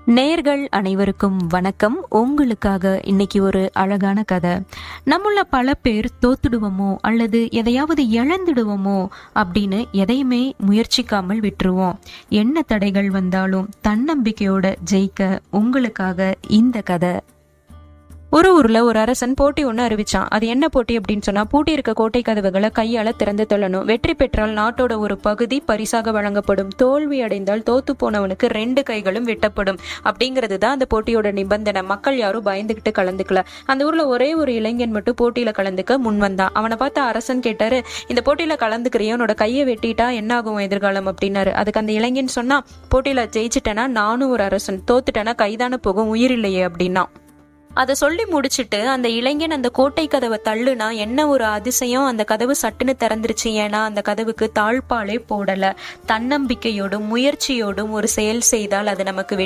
நேர்கள் அனைவருக்கும் வணக்கம். உங்களுக்காக இன்னைக்கு ஒரு அழகான கதை. நம்மள பல பேர் தோத்துடுவோமோ அல்லது எதையாவது இழந்துடுவோமோ அப்படின்னு எதையுமே முயற்சிக்காமல் விட்டுருவோம். என்ன தடைகள் வந்தாலும் தன்னம்பிக்கையோட ஜெயிக்க உங்களுக்காக இந்த கதை. ஒரு ஊர்ல ஒரு அரசன் போட்டி ஒன்று அறிவிச்சான். அது என்ன போட்டி அப்படின்னு சொன்னா, பூட்டி இருக்க கோட்டை கதவுகளை கையால திறந்து தள்ளணும். வெற்றி பெற்றால் நாட்டோட ஒரு பகுதி பரிசாக வழங்கப்படும். தோல்வி அடைந்தால் தோத்து போனவனுக்கு 2 கைகளும் வெட்டப்படும். அப்படிங்கிறது தான் அந்த போட்டியோட நிபந்தனை. மக்கள் யாரும் பயந்துகிட்டு கலந்துக்கல. அந்த ஊர்ல ஒரே ஒரு இளைஞன் மட்டும் போட்டியில கலந்துக்க முன் வந்தான். அவனை பார்த்து அரசன் கேட்டாரு, இந்த போட்டியில கலந்துக்கிறிய, உன்னோட கையை வெட்டிட்டா என்ன ஆகும் எதிர்காலம் அப்படின்னாரு. அதுக்கு அந்த இளைஞன் சொன்னா, போட்டியில ஜெயிச்சிட்டேன்னா நானும் ஒரு அரசன், தோத்துட்டேன்னா கைதான போகும், உயிர் இல்லையே அப்படின்னா. அதை சொல்லி முடிச்சுட்டு அந்த இளைஞன் அந்த கோட்டை கதவை தள்ளுனா என்ன ஒரு அதிசயம், அந்த கதவு சட்டுன்னு திறந்துருச்சு. ஏன்னா அந்த கதவுக்கு தாழ்பாலே போடல. தன்னம்பிக்கையோடும் முயற்சியோடும் ஒரு செயல் செய்தால் அது நமக்கு